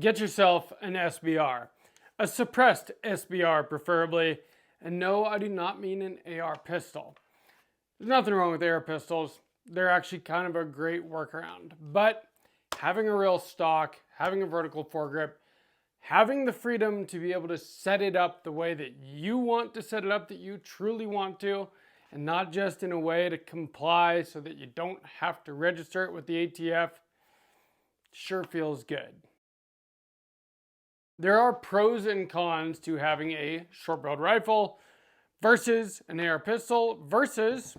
Get yourself an SBR, a suppressed SBR preferably, and no, I do not mean an AR pistol. There's nothing wrong with AR pistols. They're actually kind of a great workaround, but having a real stock, having a vertical foregrip, having the freedom to be able to set it up the way that you want to set it up, that you truly want to, and not just in a way to comply so that you don't have to register it with the ATF, sure feels good. There are pros and cons to having a short-barreled rifle versus an AR pistol versus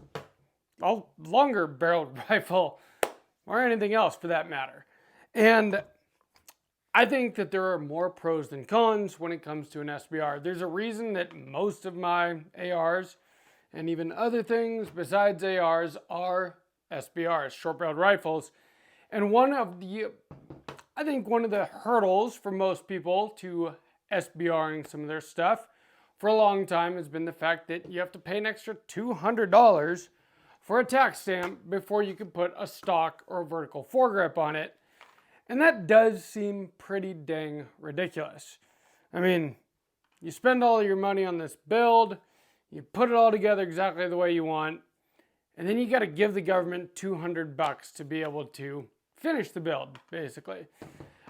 a longer-barreled rifle or anything else for that matter. And I think that there are more pros than cons when it comes to an SBR. There's a reason that most of my ARs and even other things besides ARs are SBRs, short-barreled rifles. And I think one of the hurdles for most people to SBRing some of their stuff for a long time has been the fact that you have to pay an extra $200 for a tax stamp before you can put a stock or a vertical foregrip on it. And that does seem pretty dang ridiculous. I mean, you spend all your money on this build, you put it all together exactly the way you want, and then you got to give the government $200 to be able to finish the build, basically.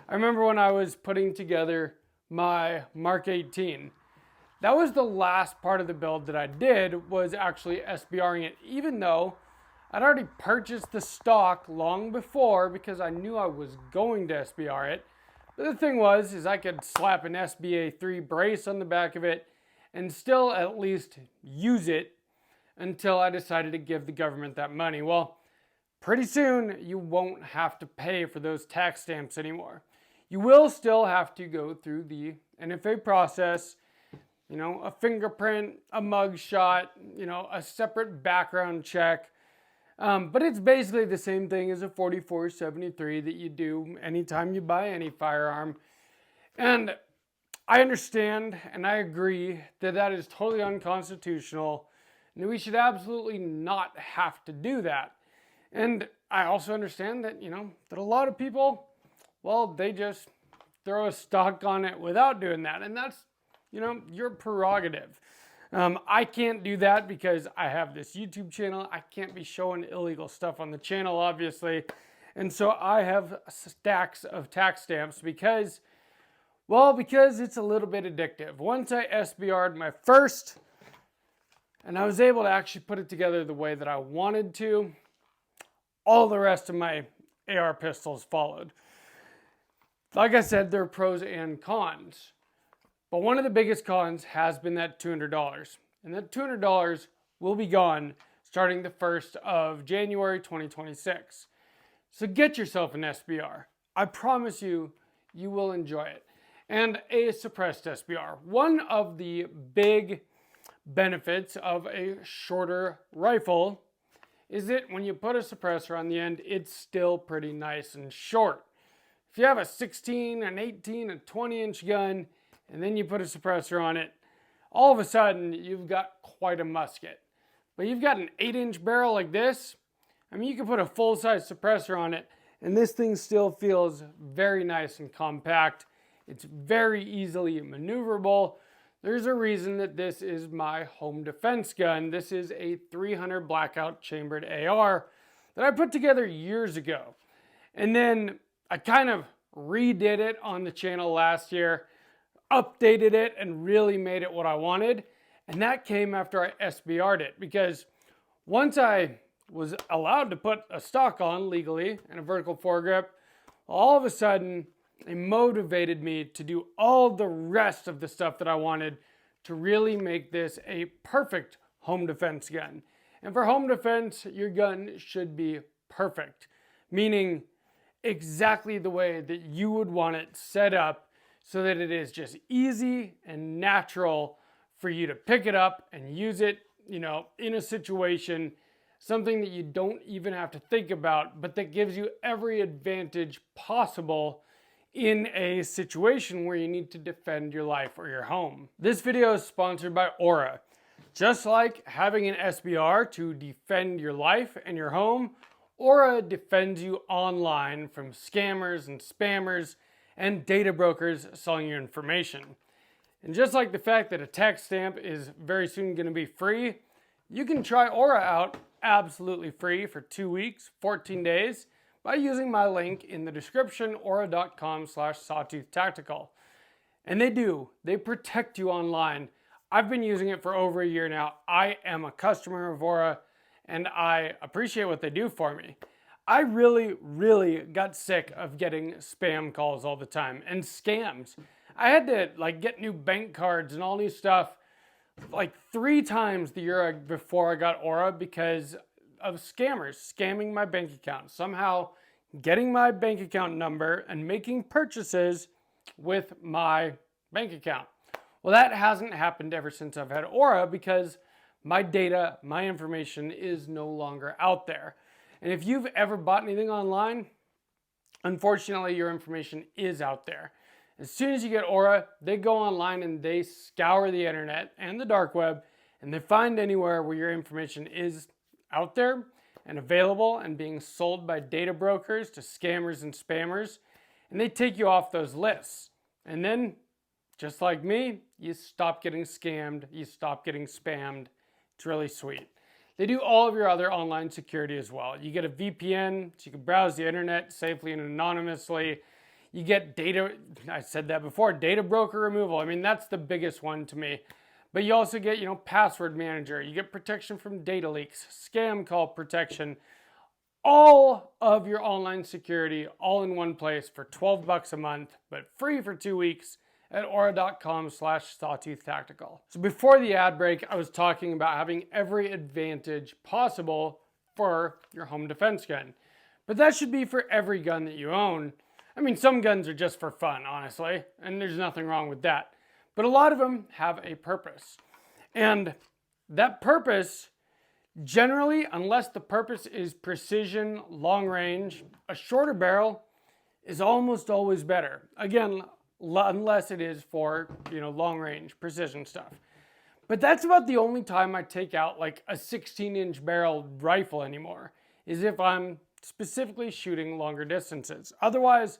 I remember when I was putting together my Mark 18, that was the last part of the build that I did, was actually SBRing it, even though I'd already purchased the stock long before because I knew I was going to SBR it. But the thing is I could slap an SBA3 brace on the back of it and still at least use it until I decided to give the government that money. Well, pretty soon you won't have to pay for those tax stamps anymore. You will still have to go through the NFA process, a fingerprint, a mug shot, a separate background check. But it's basically the same thing as a 4473 that you do anytime you buy any firearm. And I understand and I agree that that is totally unconstitutional and we should absolutely not have to do that. And I also understand that, that a lot of people, well, they just throw a stock on it without doing that. And that's, your prerogative. I can't do that because I have this YouTube channel. I can't be showing illegal stuff on the channel, obviously. And so I have stacks of tax stamps because it's a little bit addictive. Once I SBR'd my first, and I was able to actually put it together the way that I wanted to, all the rest of my AR pistols followed. Like I said, there are pros and cons. But one of the biggest cons has been that $200. And that $200 will be gone starting the 1st of January 2026. So get yourself an SBR. I promise you, you will enjoy it. And a suppressed SBR. One of the big benefits of a shorter rifle is that when you put a suppressor on the end, it's still pretty nice and short. If you have a 16, an 18, a 20-inch gun, and then you put a suppressor on it, all of a sudden you've got quite a musket. But you've got an 8-inch barrel like this, you can put a full-size suppressor on it, and this thing still feels very nice and compact. It's very easily maneuverable. There's a reason that this is my home defense gun. This is a 300 blackout chambered AR that I put together years ago. And then I kind of redid it on the channel last year, updated it, and really made it what I wanted. And that came after I SBR'd it, because once I was allowed to put a stock on legally and a vertical foregrip, all of a sudden it motivated me to do all the rest of the stuff that I wanted to really make this a perfect home defense gun. And for home defense, your gun should be perfect, meaning exactly the way that you would want it set up so that it is just easy and natural for you to pick it up and use it, in a situation, something that you don't even have to think about, but that gives you every advantage possible in a situation where you need to defend your life or your home. This video is sponsored by Aura. Just like having an SBR to defend your life and your home, Aura defends you online from scammers and spammers and data brokers selling you information. And just like the fact that a tax stamp is very soon going to be free, you can try Aura out absolutely free for 2 weeks, 14 days by using my link in the description, aura.com/sawtooth-tactical. And they protect you online. I've been using it for over a year now. I am a customer of Aura and I appreciate what they do for me. I really got sick of getting spam calls all the time and scams. I had to get new bank cards and all new stuff 3 times the year before I got Aura because of scammers scamming my bank account, somehow getting my bank account number and making purchases with my bank account. Well, that hasn't happened ever since I've had Aura because my data, my information is no longer out there. And if you've ever bought anything online, unfortunately, your information is out there. As soon as you get Aura, they go online and they scour the internet and the dark web and they find anywhere where your information is out there and available and being sold by data brokers to scammers and spammers, and they take you off those lists. And then, just like me, you stop getting scammed, you stop getting spammed. It's really sweet. They do all of your other online security as well. You get a VPN so you can browse the internet safely and anonymously. You get data, I said that before, data broker removal. I mean, that's the biggest one to me. But you also get, password manager. You get protection from data leaks, scam call protection, all of your online security all in one place for $12 a month, but free for 2 weeks at aura.com/sawtooth-tactical. So before the ad break, I was talking about having every advantage possible for your home defense gun. But that should be for every gun that you own. I mean, some guns are just for fun, honestly, and there's nothing wrong with that. But a lot of them have a purpose. And that purpose, generally, unless the purpose is precision, long range, a shorter barrel is almost always better. Again, unless it is for, long range, precision stuff. But that's about the only time I take out a 16-inch barrel rifle anymore, is if I'm specifically shooting longer distances. Otherwise,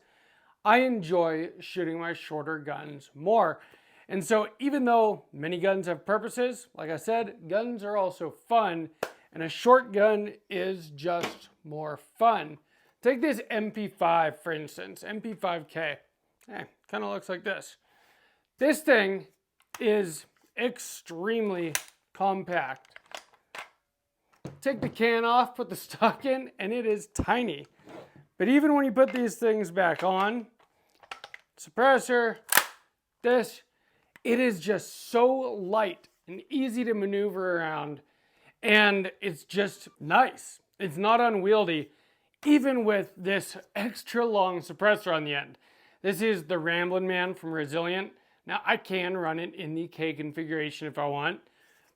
I enjoy shooting my shorter guns more. And so even though many guns have purposes, like I said, guns are also fun, and a short gun is just more fun. Take this MP5, for instance, MP5K. Kind of looks like this. This thing is extremely compact. Take the can off, put the stock in, and it is tiny. But even when you put these things back on, suppressor, it is just so light and easy to maneuver around, and it's just nice. It's not unwieldy, even with this extra long suppressor on the end. This is the Ramblin' Man from Resilient. Now, I can run it in the K configuration if I want,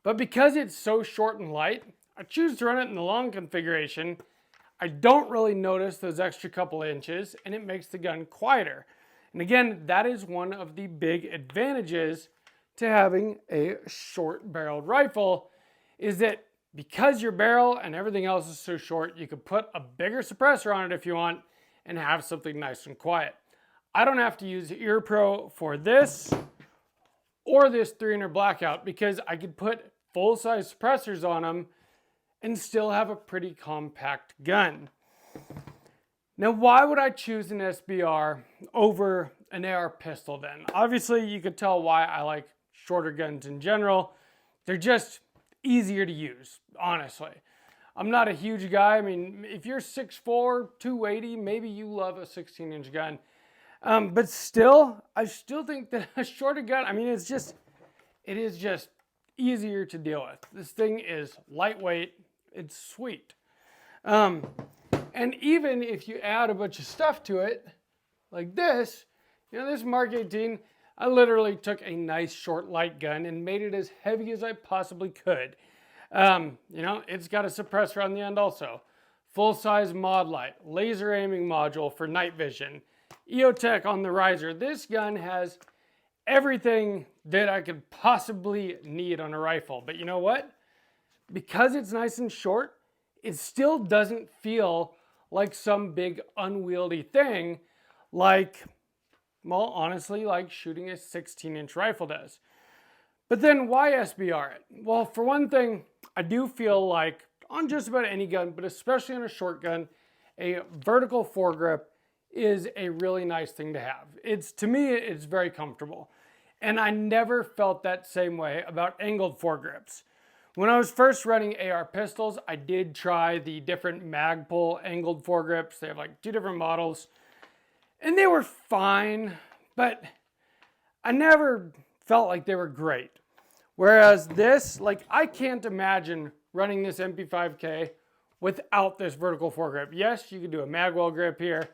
but because it's so short and light, I choose to run it in the long configuration. I don't really notice those extra couple inches, and it makes the gun quieter. And again, that is one of the big advantages to having a short-barreled rifle, is that because your barrel and everything else is so short, you could put a bigger suppressor on it if you want and have something nice and quiet. I don't have to use Ear Pro for this or this 300 Blackout because I could put full-size suppressors on them and still have a pretty compact gun. Now, why would I choose an SBR over an AR pistol then? Obviously, you could tell why I like shorter guns in general. They're just easier to use, honestly. I'm not a huge guy. I mean, if you're 6'4", 280, maybe you love a 16-inch gun. But still, I still think that a shorter gun, I mean, it is just easier to deal with. This thing is lightweight. It's sweet. And even if you add a bunch of stuff to it, like this, this Mark 18, I literally took a nice short light gun and made it as heavy as I possibly could. It's got a suppressor on the end also. Full-size mod light, laser aiming module for night vision, EOTech on the riser. This gun has everything that I could possibly need on a rifle. But you know what? Because it's nice and short, it still doesn't feel like some big unwieldy thing like well, honestly, like shooting a 16-inch rifle does. But then why SBR it? Well, for one thing, I do feel like on just about any gun, but especially on a short gun, a vertical foregrip is a really nice thing to have. To me, it's very comfortable. And I never felt that same way about angled foregrips. When I was first running AR pistols, I did try the different Magpul angled foregrips. They have like 2 different models. And they were fine, but I never felt like they were great. Whereas this, like I can't imagine running this MP5K without this vertical foregrip. Yes, you could do a magwell grip here,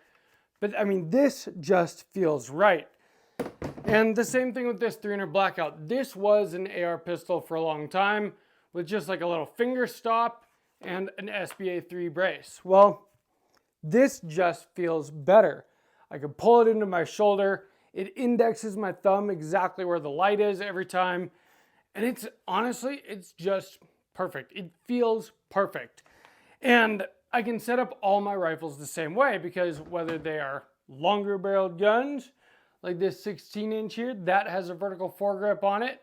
but I mean, this just feels right. And the same thing with this 300 Blackout. This was an AR pistol for a long time with just like a little finger stop and an SBA3 brace. Well, this just feels better. I can pull it into my shoulder. It indexes my thumb exactly where the light is every time. And it's honestly, it's just perfect. It feels perfect. And I can set up all my rifles the same way because whether they are longer barreled guns, like this 16-inch here, that has a vertical foregrip on it,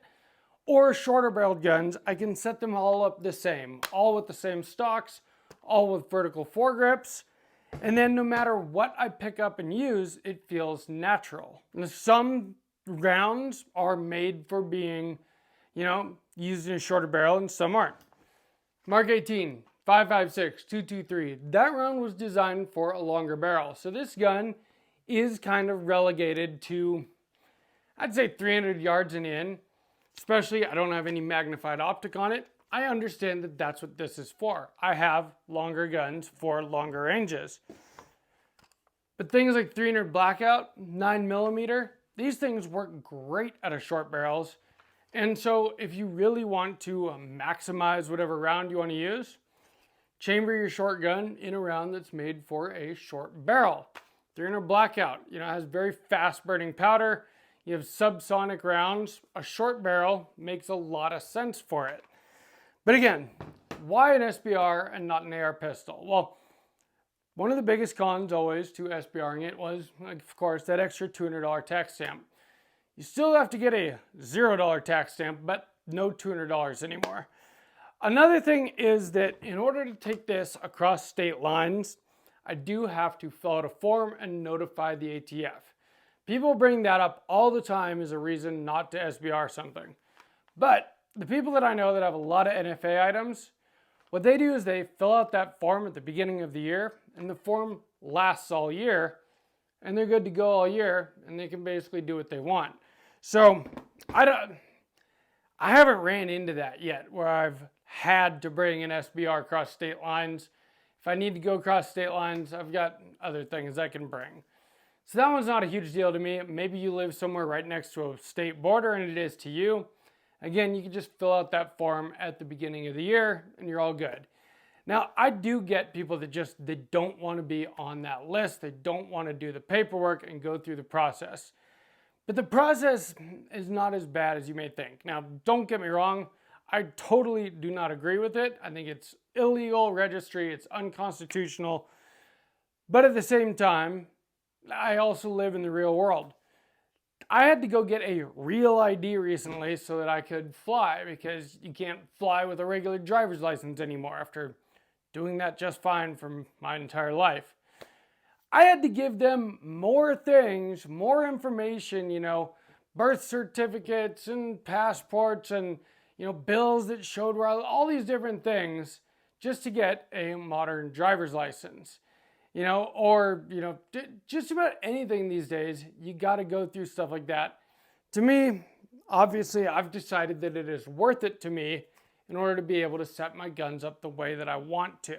or shorter barreled guns, I can set them all up the same, all with the same stocks, all with vertical foregrips. And then no matter what I pick up and use, it feels natural. And some rounds are made for being, used in a shorter barrel and some aren't. Mark 18, 5.56, 223. That round was designed for a longer barrel. So this gun is kind of relegated to, I'd say 300 yards and in. Especially, I don't have any magnified optic on it. I understand that that's what this is for. I have longer guns for longer ranges. But things like 300 Blackout, 9mm, these things work great out of short barrels. And so if you really want to maximize whatever round you want to use, chamber your short gun in a round that's made for a short barrel. 300 Blackout, has very fast burning powder. You have subsonic rounds. A short barrel makes a lot of sense for it. But again, why an SBR and not an AR pistol? Well, one of the biggest cons always to SBRing it was, of course, that extra $200 tax stamp. You still have to get a $0 tax stamp, but no $200 anymore. Another thing is that in order to take this across state lines, I do have to fill out a form and notify the ATF. People bring that up all the time as a reason not to SBR something. But the people that I know that have a lot of NFA items, what they do is they fill out that form at the beginning of the year, and the form lasts all year, and they're good to go all year, and they can basically do what they want. So I haven't ran into that yet, where I've had to bring an SBR across state lines. If I need to go across state lines, I've got other things I can bring. So that one's not a huge deal to me. Maybe you live somewhere right next to a state border and it is to you. Again, you can just fill out that form at the beginning of the year and you're all good. Now, I do get people that they don't want to be on that list. They don't want to do the paperwork and go through the process. But the process is not as bad as you may think. Now, don't get me wrong. I totally do not agree with it. I think it's illegal registry. It's unconstitutional. But at the same time, I also live in the real world. I had to go get a real ID recently so that I could fly because you can't fly with a regular driver's license anymore after doing that just fine for my entire life. I had to give them more things, more information, birth certificates and passports and, bills that showed where all these different things just to get a modern driver's license. Just about anything these days, you got to go through stuff like that. To me, obviously, I've decided that it is worth it to me in order to be able to set my guns up the way that I want to.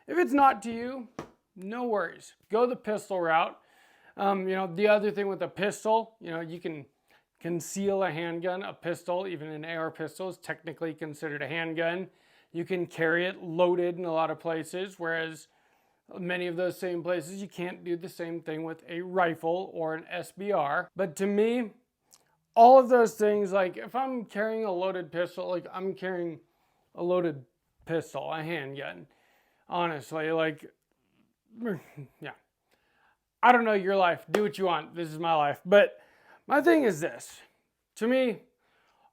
If it's not to you, no worries. Go the pistol route. The other thing with a pistol, you can conceal a handgun. A pistol, even an AR pistol, is technically considered a handgun. You can carry it loaded in a lot of places, whereas many of those same places, you can't do the same thing with a rifle or an SBR. But to me, all of those things, like if I'm carrying a loaded pistol, like I'm carrying a loaded pistol, a handgun, honestly, yeah. I don't know your life. Do what you want. This is my life. But my thing is this. To me,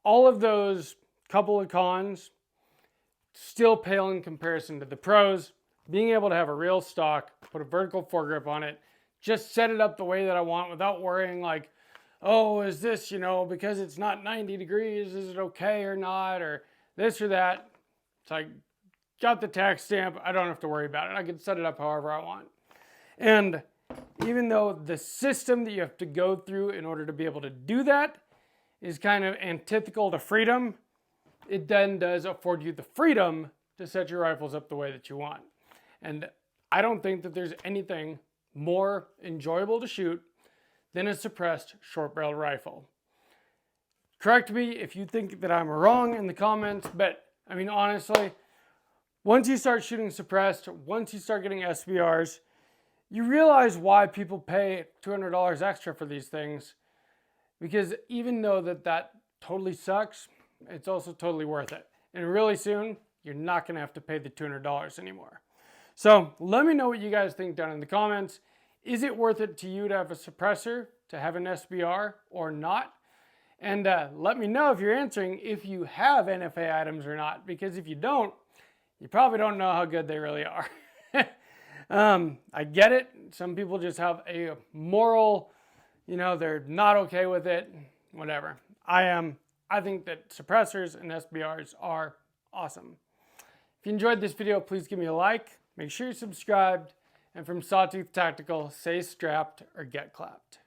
all of those couple of cons still pale in comparison to the pros. Being able to have a real stock, put a vertical foregrip on it, just set it up the way that I want without worrying like, oh, is this, because it's not 90 degrees, is it okay or not, or this or that. It's like, got the tax stamp, I don't have to worry about it. I can set it up however I want. And even though the system that you have to go through in order to be able to do that is kind of antithetical to freedom, it then does afford you the freedom to set your rifles up the way that you want. And I don't think that there's anything more enjoyable to shoot than a suppressed short-barreled rifle. Correct me if you think that I'm wrong in the comments, but I mean, honestly, once you start shooting suppressed, once you start getting SBRs, you realize why people pay $200 extra for these things. Because even though that totally sucks, it's also totally worth it. And really soon, you're not going to have to pay the $200 anymore. So let me know what you guys think down in the comments. Is it worth it to you to have a suppressor, to have an SBR, or not? And let me know if you're answering if you have NFA items or not. Because if you don't, you probably don't know how good they really are. I get it. Some people just have a moral, they're not okay with it, whatever. I think that suppressors and SBRs are awesome. If you enjoyed this video, please give me a like. Make sure you're subscribed. And from Sawtooth Tactical, stay strapped or get clapped.